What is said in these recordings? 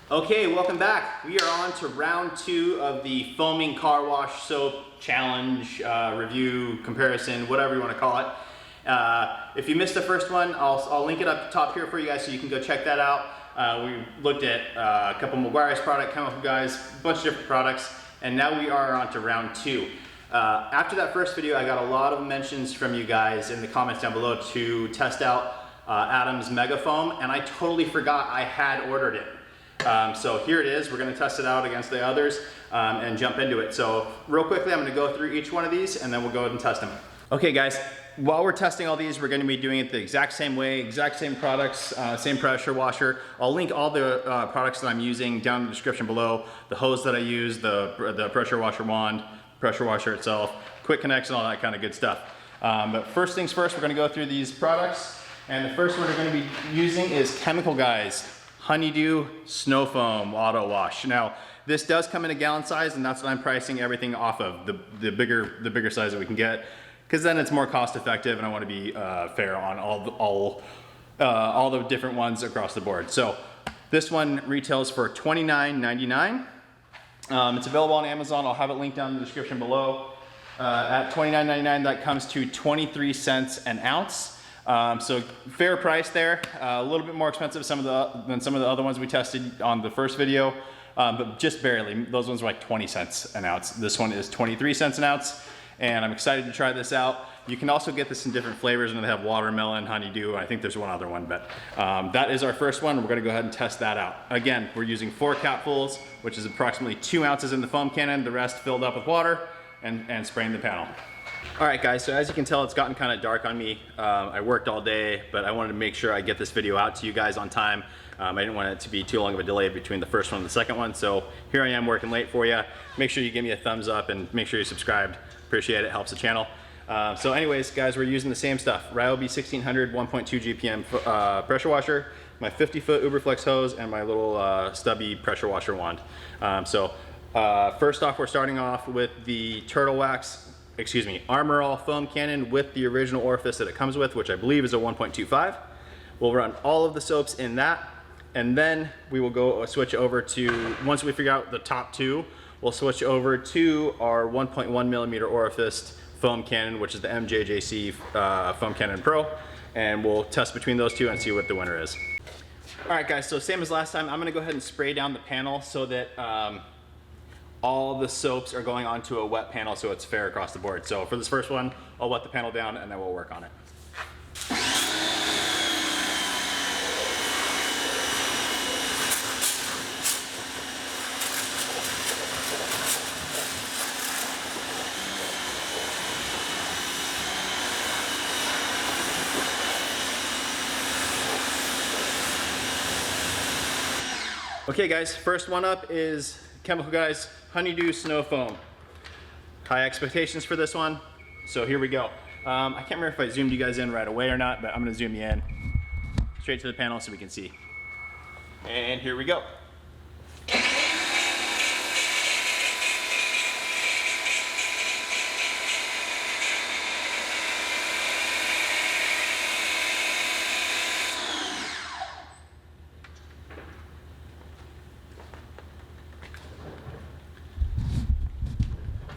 Okay, welcome back. We are on to round 2 of the foaming car wash soap challenge, review, comparison, whatever you want to call it. If you missed the first one, I'll link it up top here for you guys so you can go check that out. We looked at a couple Meguiars product, Chemical Guys, a bunch of different products, and now we are on to round 2. After that first video, I got a lot of mentions from you guys in the comments down below to test out Adam's Mega Foam, and I totally forgot I had ordered it. So here it is. We're going to test it out against the others and jump into it. So real quickly, I'm going to go through each one of these and then we'll go ahead and test them. Okay guys, while we're testing all these, we're going to be doing it the exact same way, exact same products, same pressure washer. I'll link all the products that I'm using down in the description below. The hose that I use, the pressure washer wand, pressure washer itself, quick connects and all that kind of good stuff. But first things first, we're going to go through these products. And the first one we're going to be using is Chemical Guys Honeydew Snow Foam Auto Wash. Now, this does come in a gallon size, and that's what I'm pricing everything off of, the bigger size that we can get, because then it's more cost effective, and I want to be fair on all the different ones across the board. So this one retails for $29.99. It's available on Amazon. I'll have it linked down in the description below. At $29.99, that comes to 23 cents an ounce. So fair price there, a little bit more expensive than some of the other ones we tested on the first video, but just barely. Those ones were like 20 cents an ounce. This one is 23 cents an ounce, and I'm excited to try this out. You can also get this in different flavors, and they have watermelon, honeydew, I think there's one other one, but that is our first one. We're gonna go ahead and test that out. Again, we're using 4 capfuls, which is approximately 2 ounces in the foam cannon, the rest filled up with water, and spraying the panel. All right guys, so as you can tell, it's gotten kind of dark on me. I worked all day, but I wanted to make sure I get this video out to you guys on time. I didn't want it to be too long of a delay between the first one and the second one, so here I am working late for you. Make sure you give me a thumbs up and make sure you're subscribed. Appreciate it, helps the channel. So anyways, guys, we're using the same stuff. Ryobi 1600 1.2 GPM pressure washer, my 50-foot Uberflex hose, and my little stubby pressure washer wand. First off, we're starting off with the Armor All foam cannon with the original orifice that it comes with, which I believe is a 1.25. We'll run all of the soaps in that, and then we will go switch over to, once we figure out the top 2, we'll switch over to our 1.1 millimeter orifice foam cannon, which is the MJJC Foam Cannon Pro, and we'll test between those two and see what the winner is. All right guys, so same as last time, I'm gonna go ahead and spray down the panel so that all the soaps are going onto a wet panel so it's fair across the board. So for this first one, I'll wet the panel down and then we'll work on it. Okay guys, first one up is Chemical Guys Honeydew Snow Foam. High expectations for this one, so here we go. I can't remember if I zoomed you guys in right away or not, but I'm gonna zoom you in straight to the panel so we can see. And here we go.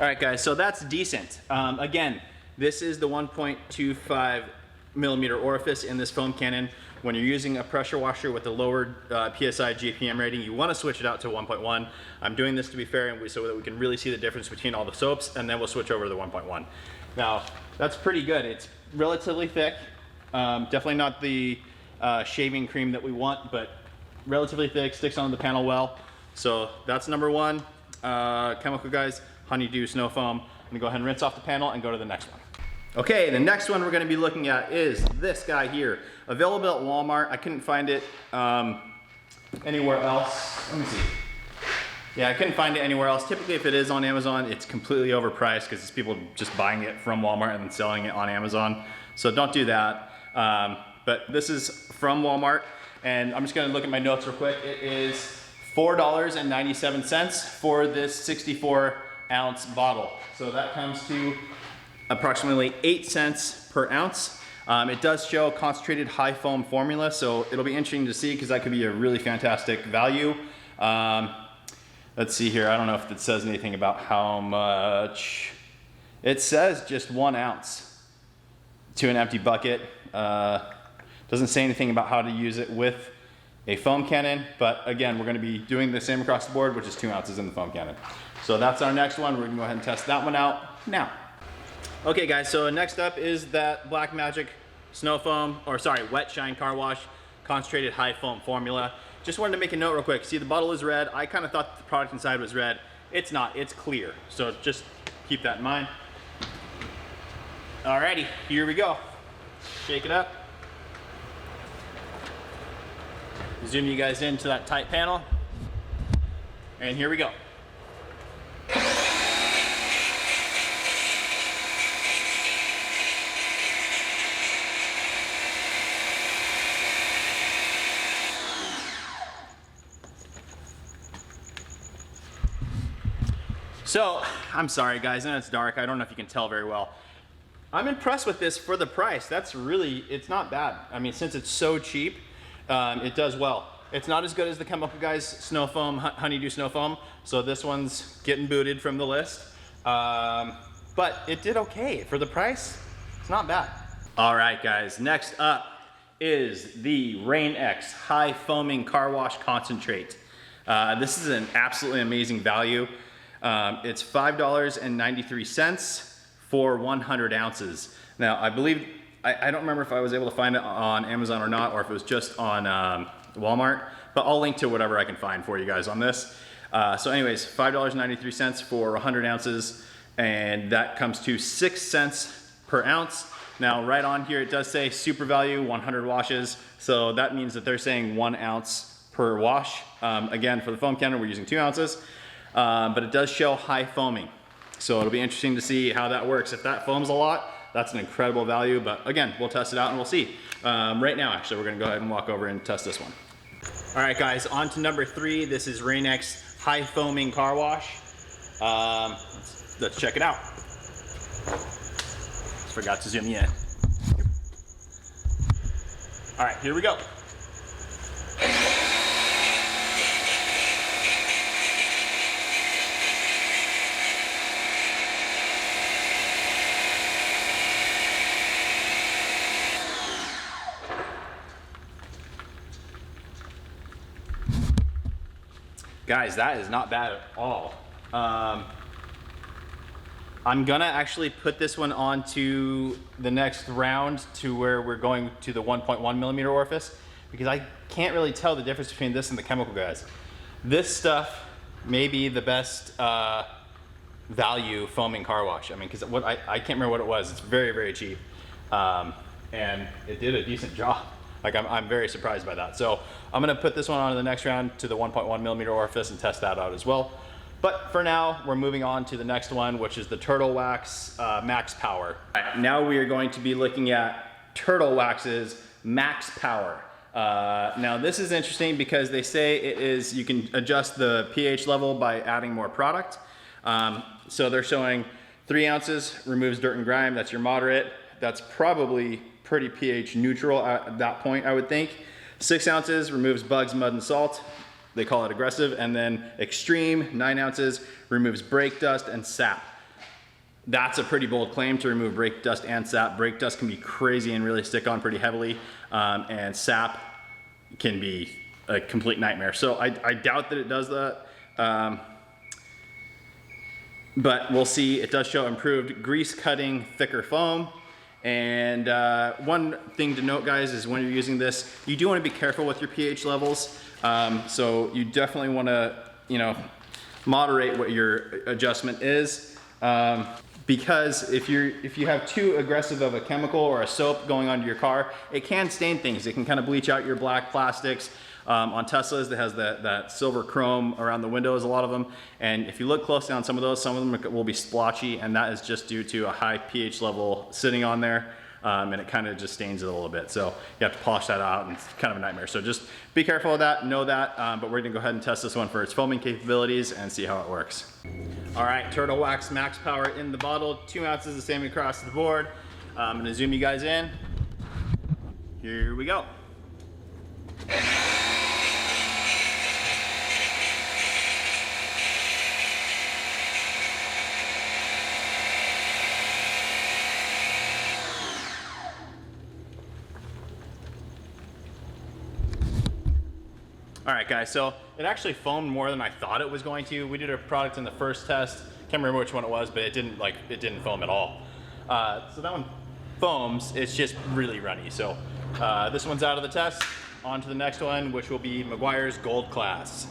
All right guys, so that's decent. Again, this is the 1.25 millimeter orifice in this foam cannon. When you're using a pressure washer with a lower PSI GPM rating, you want to switch it out to 1.1. I'm doing this to be fair and so that we can really see the difference between all the soaps, and then we'll switch over to the 1.1. Now, that's pretty good. It's relatively thick. Definitely not the shaving cream that we want, but relatively thick, sticks onto the panel well. So that's number 1, Chemical Guys Honeydew Snow Foam. I'm gonna go ahead and rinse off the panel and go to the next one. Okay, the next one we're gonna be looking at is this guy here. Available at Walmart. I couldn't find it anywhere else. Let me see. Yeah, I couldn't find it anywhere else. Typically, if it is on Amazon, it's completely overpriced because it's people just buying it from Walmart and then selling it on Amazon. So don't do that. But this is from Walmart, and I'm just gonna look at my notes real quick. It is $4.97 for this 64-ounce bottle. So that comes to approximately 8 cents per ounce. It does show concentrated high foam formula, so it'll be interesting to see because that could be a really fantastic value. Let's see here. I don't know if it says anything about how much. It says just 1 ounce to an empty bucket. Doesn't say anything about how to use it with a foam cannon, but again, we're gonna be doing the same across the board, which is 2 ounces in the foam cannon. So that's our next one. We're gonna go ahead and test that one out now. Okay guys, so next up is that Black Magic Snow Foam, or sorry, Wet Shine Car Wash Concentrated High Foam Formula. Just wanted to make a note real quick. See, the bottle is red. I kind of thought the product inside was red. It's not, it's clear. So just keep that in mind. Alrighty, here we go. Shake it up. Zoom you guys into that tight panel. And here we go. So, I'm sorry guys, I know it's dark. I don't know if you can tell very well. I'm impressed with this for the price. That's really, it's not bad. I mean, since it's so cheap, it does well. It's not as good as the Chemical Guys Snow Foam, Honeydew Snow Foam. So this one's getting booted from the list. But it did okay. For the price, it's not bad. All right guys, next up is the Rain X High Foaming Car Wash Concentrate. This is an absolutely amazing value. It's $5.93 for 100 ounces. Now, I believe, I don't remember if I was able to find it on Amazon or not, or if it was just on Walmart, but I'll link to whatever I can find for you guys on this. So anyways, $5.93 for 100 ounces, and that comes to 6 cents per ounce. Now, right on here, it does say super value, 100 washes. So that means that they're saying 1 ounce per wash. Again, for the foam cannon, we're using 2 ounces. But it does show high foaming. So it'll be interesting to see how that works. If that foams a lot, that's an incredible value, but again, we'll test it out and we'll see. Right now, actually, we're gonna go ahead and walk over and test this one. All right, guys, on to number 3. This is Rain X High Foaming Car Wash. Let's check it out. Just forgot to zoom you in. All right, here we go. Guys, that is not bad at all. I'm gonna actually put this one on to the next round to where we're going to the 1.1 millimeter orifice, because I can't really tell the difference between this and the Chemical Guys. This stuff may be the best value foaming car wash. I mean, because I can't remember what it was. It's very, very cheap. And it did a decent job. Like, I'm very surprised by that. So I'm gonna put this one on to the next round to the 1.1 millimeter orifice and test that out as well. But for now, we're moving on to the next one, which is the Turtle Wax Max Power. Now we are going to be looking at Turtle Wax's Max Power. Now this is interesting because they say it is, you can adjust the pH level by adding more product. So they're showing 3 ounces removes dirt and grime. That's your moderate. That's probably pretty pH neutral at that point, I would think. 6 ounces removes bugs, mud, and salt. They call it aggressive. And then extreme, 9 ounces, removes brake dust and sap. That's a pretty bold claim to remove brake dust and sap. Brake dust can be crazy and really stick on pretty heavily, and sap can be a complete nightmare. So I doubt that it does that. But we'll see. It does show improved grease cutting, thicker foam. And one thing to note, guys, is when you're using this, you do want to be careful with your pH levels. So you definitely want to, moderate what your adjustment is. Because if you have too aggressive of a chemical or a soap going onto your car, it can stain things. It can kind of bleach out your black plastics. On Teslas, that has that silver chrome around the windows, a lot of them. And if you look closely on some of them will be splotchy, and that is just due to a high pH level sitting on there, and it kind of just stains it a little bit. So you have to polish that out, and it's kind of a nightmare. So just be careful of that, know that, but we're gonna go ahead and test this one for its foaming capabilities and see how it works. All right, Turtle Wax Max Power in the bottle, 2 ounces, the same across the board. I'm gonna zoom you guys in. Here we go. guys, so it actually foamed more than I thought it was going to. We did a product in the first test. Can't remember which one it was, but it didn't foam at all. So that one foams, it's just really runny. So this one's out of the test. On to the next one, which will be Meguiars Gold Class.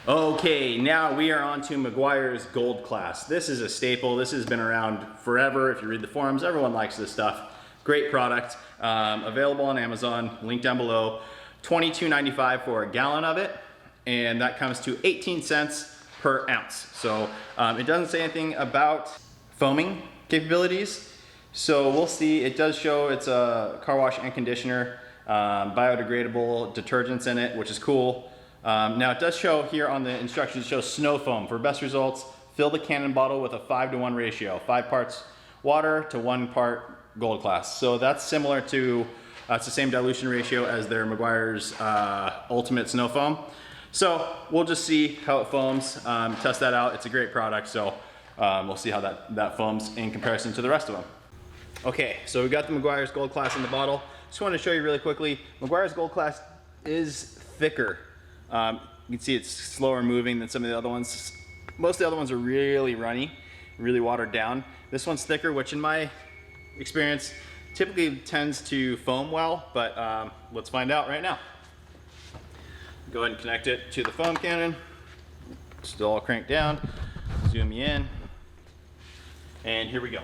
Okay, now we are on to Meguiars Gold Class. This is a staple. This has been around forever. If you read the forums, everyone likes this stuff. Great product. Available on Amazon, link down below. $22.95 for a gallon of it, and that comes to 18 cents per ounce. So it doesn't say anything about foaming capabilities. So we'll see. It does show it's a car wash and conditioner, biodegradable detergents in it, which is cool. Now it does show here on the instructions, it shows snow foam. For best results, fill the cannon bottle with a 5-to-1 ratio, 5 parts water to 1 part Gold Class. So that's similar to, it's the same dilution ratio as their Meguiars Ultimate Snow Foam. So we'll just see how it foams, test that out. It's a great product, so we'll see how that foams in comparison to the rest of them. Okay, so we got the Meguiars Gold Class in the bottle. Just wanted to show you really quickly, Meguiars Gold Class is thicker. You can see it's slower moving than some of the other ones. Most of the other ones are really runny, really watered down. This one's thicker, which in my experience typically tends to foam well, but let's find out right now. Go ahead and connect it to the foam cannon. Still all cranked down. Zoom you in. And here we go.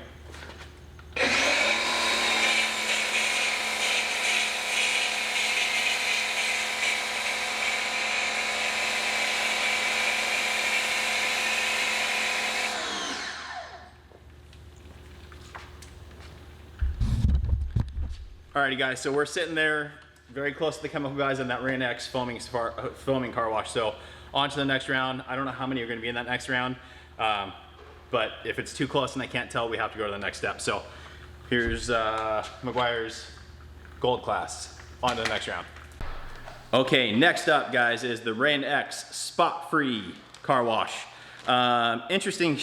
Alrighty guys, so we're sitting there very close to the chemical guys in that Rain X foaming car wash. So on to the next round. I don't know how many are gonna be in that next round, but if it's too close and I can't tell, we have to go to the next step. So here's Meguiars Gold Class. On to the next round. Okay, next up guys is the Rain X spot-free car wash. Interesting,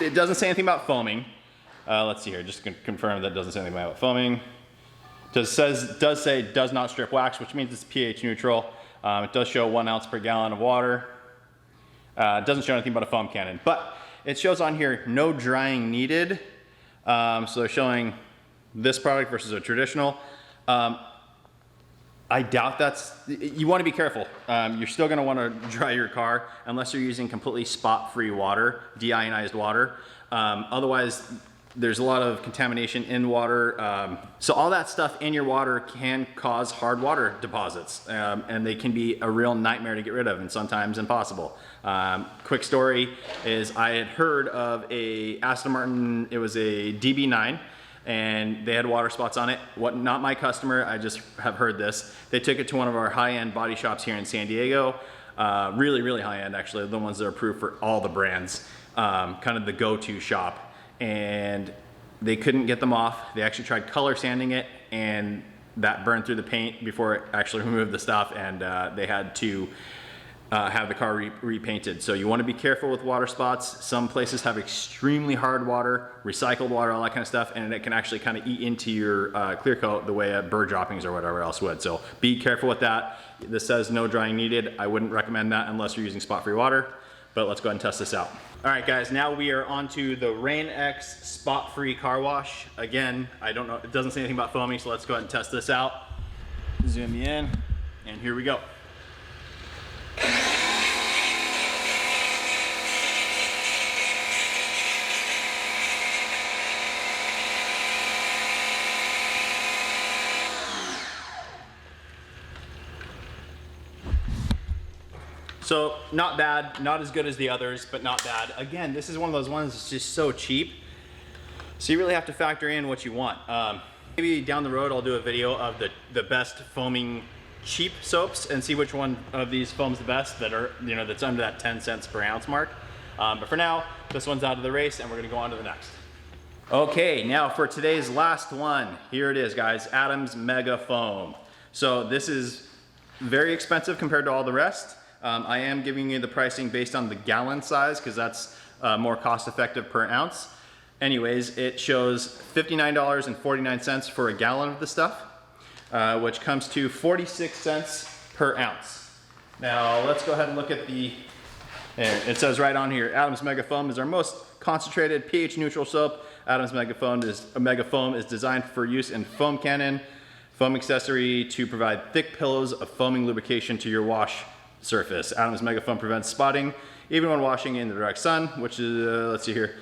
it doesn't say anything about foaming. Let's see here, just to confirm that it doesn't say anything about foaming. Does say does not strip wax, which means it's pH neutral. It does show 1 ounce per gallon of water. It doesn't show anything about a foam cannon, but it shows on here no drying needed. So they're showing this product versus a traditional. I doubt you want to be careful. You're still going to want to dry your car unless you're using completely spot-free water, deionized water. Otherwise, there's a lot of contamination in water. So all that stuff in your water can cause hard water deposits, and they can be a real nightmare to get rid of and sometimes impossible. Quick story is I had heard of a Aston Martin, it was a DB9, and they had water spots on it. Not my customer, I just have heard this. They took it to one of our high-end body shops here in San Diego. Really, really high-end actually, the ones that are approved for all the brands, kind of the go-to shop. And they couldn't get them off. They actually tried color sanding it, and that burned through the paint before it actually removed the stuff, and they had to have the car repainted. So you want to be careful with water spots. Some places have extremely hard water, recycled water, all that kind of stuff, and it can actually kind of eat into your clear coat the way bird droppings or whatever else would. So be careful with that. This says no drying needed. I wouldn't recommend that unless you're using spot-free water, but let's go ahead and test this out. All right guys, now we are on to the Rain X spot-free car wash. Again, I don't know, it doesn't say anything about foaming, so let's go ahead and test this out. Zoom you in, and here we go. So not bad, not as good as the others, but not bad. Again, this is one of those ones that's just so cheap. So you really have to factor in what you want. Maybe down the road I'll do a video of the best foaming cheap soaps and see which one of these foams the best that are, that's under that 10 cents per ounce mark. But for now, this one's out of the race and we're gonna go on to the next. Okay, now for today's last one, here it is guys, Adam's Mega Foam. So this is very expensive compared to all the rest. I am giving you the pricing based on the gallon size because that's more cost effective per ounce. Anyways, it shows $59.49 for a gallon of the stuff, which comes to 46 cents per ounce. Now let's go ahead and look at the, it says right on here, Adams Mega Foam is our most concentrated pH neutral soap. Adams Mega Foam is designed for use in foam cannon, foam accessory to provide thick pillows of foaming lubrication to your wash surface. Adams Mega Foam prevents spotting even when washing in the direct sun, which is, let's see here,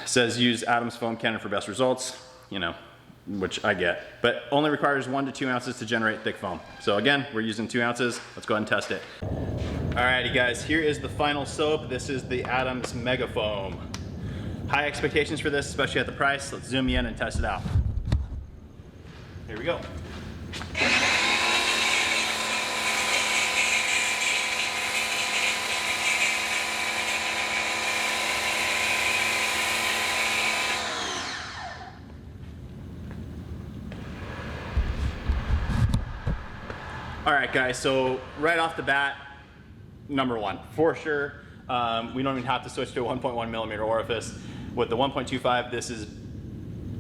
it says use Adams Foam Cannon for best results, you know, which I get, but only requires 1 to 2 ounces to generate thick foam. So again, we're using 2 ounces. Let's go ahead and test it. Alrighty guys, here is the final soap. This is the Adams Mega Foam. High expectations for this, especially at the price. Let's zoom in and test it out. Here we go. All right guys, so right off the bat, number one, for sure, we don't even have to switch to a 1.1 millimeter orifice. With the 1.25, this is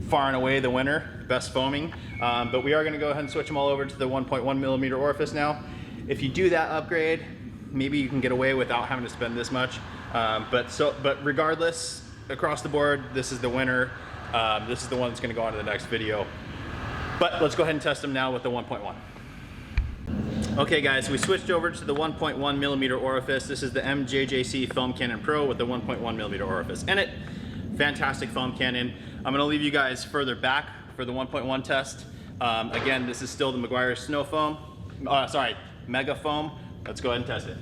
far and away the winner, best foaming, but we are gonna go ahead and switch them all over to the 1.1 millimeter orifice now. If you do that upgrade, maybe you can get away without having to spend this much, but regardless, across the board, this is the winner. This is the one that's gonna go on to the next video. But let's go ahead and test them now with the 1.1. Okay guys, we switched over to the 1.1 millimeter orifice. This is the MJJC Foam Cannon Pro with the 1.1 millimeter orifice in it. Fantastic foam cannon. I'm gonna leave you guys further back for the 1.1 test. Again, this is still the Meguiars Snow Foam, Mega Foam. Let's go ahead and test it.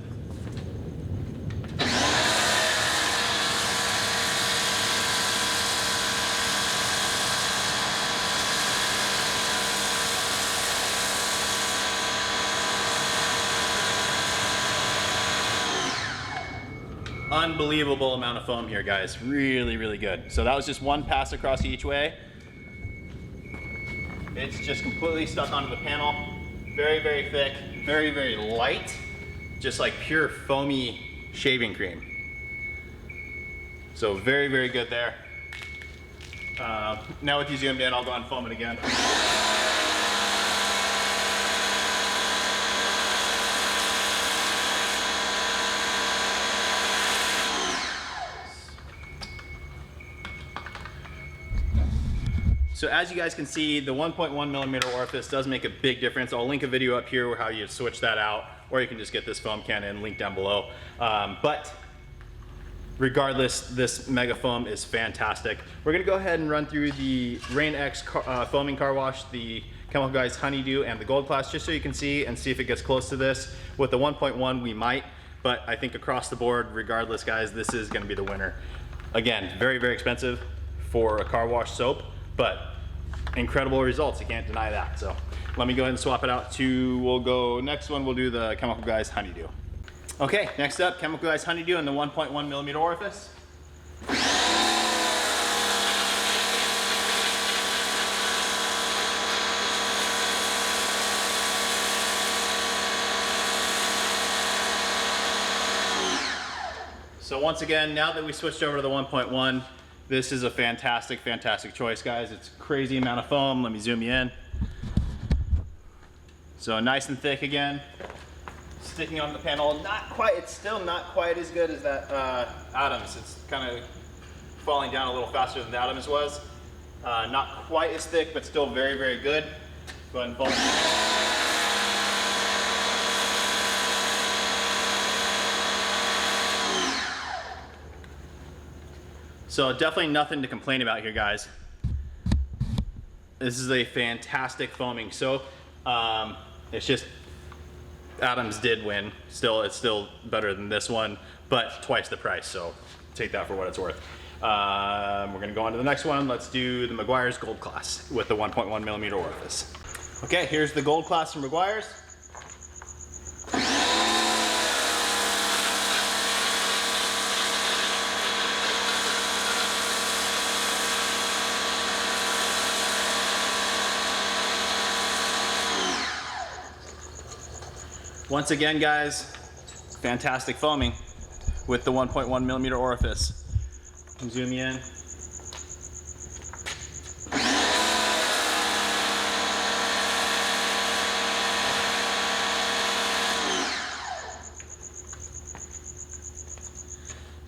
Unbelievable amount of foam here, guys. Really, really good. So that was just one pass across each way. It's just completely stuck onto the panel. Very, very thick, very, very light. Just like pure foamy shaving cream. So very, very good there. Now with you zoomed in, I'll go and foam it again. So as you guys can see, the 1.1 millimeter orifice does make a big difference. I'll link a video up here how you switch that out, or you can just get this foam cannon linked down below. But regardless, this Mega Foam is fantastic. We're gonna go ahead and run through the Rain X foaming car wash, the Chemical Guys Honeydew, and the Gold Class, just so you can see if it gets close to this. With the 1.1, we might, but I think across the board, regardless, guys, this is gonna be the winner. Again, very, very expensive for a car wash soap, but incredible results, you can't deny that. So let me go ahead and swap it out to, next one we'll do the Chemical Guys Honeydew. Okay, next up, Chemical Guys Honeydew in the 1.1 millimeter orifice. So once again, now that we switched over to the 1.1, this is a fantastic, fantastic choice, guys. It's a crazy amount of foam. Let me zoom you in. So nice and thick again. Sticking on the panel, it's still not quite as good as that Adams. It's kind of falling down a little faster than the Adams was. Not quite as thick, but still very, very good. Go ahead and fold it. So definitely nothing to complain about here, guys. This is a fantastic foaming soap. It's just, Adams did win. It's still better than this one, but twice the price, so take that for what it's worth. We're gonna go on to the next one. Let's do the Meguiars Gold Class with the 1.1 millimeter orifice. Okay, here's the Gold Class from Meguiars. Once again, guys, fantastic foaming with the 1.1 millimeter orifice. Zoom in.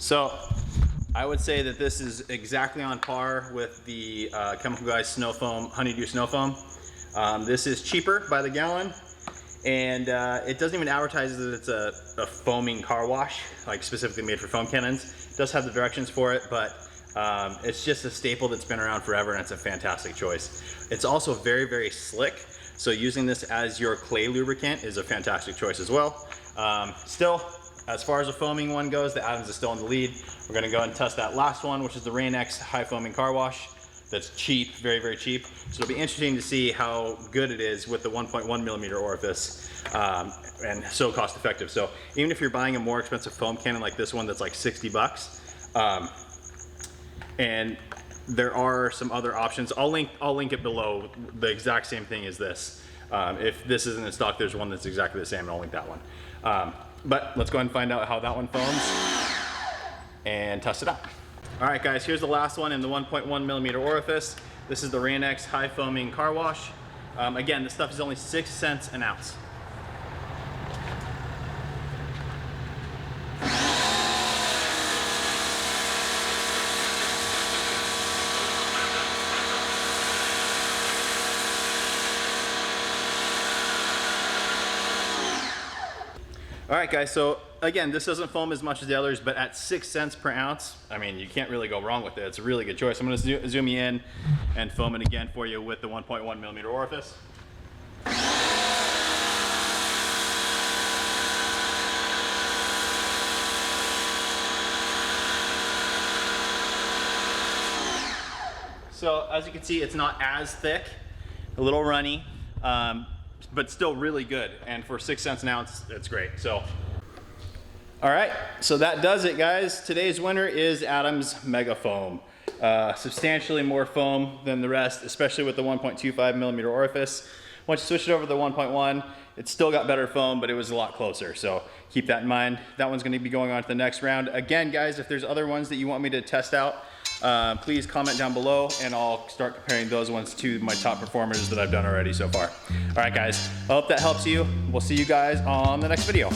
So I would say that this is exactly on par with the Chemical Guys Snow Foam, Honeydew Snow Foam. This is cheaper by the gallon, and it doesn't even advertise that it's a foaming car wash, like specifically made for foam cannons. It does have the directions for it, but it's just a staple that's been around forever, and it's a fantastic choice. It's also very, very slick, so using this as your clay lubricant is a fantastic choice as well. Still, as far as the foaming one goes, the Adams is still in the lead. We're gonna go ahead and test that last one, which is the Rain-X high foaming car wash. That's cheap, very, very cheap. So it'll be interesting to see how good it is with the 1.1 millimeter orifice, and so cost effective. So even if you're buying a more expensive foam cannon like this one that's like 60 bucks, and there are some other options. I'll link it below. The exact same thing as this. If this isn't in stock, there's one that's exactly the same, and I'll link that one. But let's go ahead and find out how that one foams and test it out. All right, guys, here's the last one in the 1.1 millimeter orifice. This is the Rain-X high foaming car wash. Again, this stuff is only 6 cents an ounce. All right, guys, so again, this doesn't foam as much as the others, but at 6 cents per ounce, I mean, you can't really go wrong with it. It's a really good choice. I'm gonna zoom you in and foam it again for you with the 1.1 millimeter orifice. So as you can see, it's not as thick, a little runny, but still really good. And for 6 cents an ounce, it's great. So, all right, so that does it, guys. Today's winner is Adams Mega Foam. Substantially more foam than the rest, especially with the 1.25 millimeter orifice. Once you switch it over to the 1.1, it's still got better foam, but it was a lot closer. So keep that in mind. That one's gonna be going on to the next round. Again, guys, if there's other ones that you want me to test out, please comment down below, and I'll start comparing those ones to my top performers that I've done already so far. All right, guys, I hope that helps you. We'll see you guys on the next video.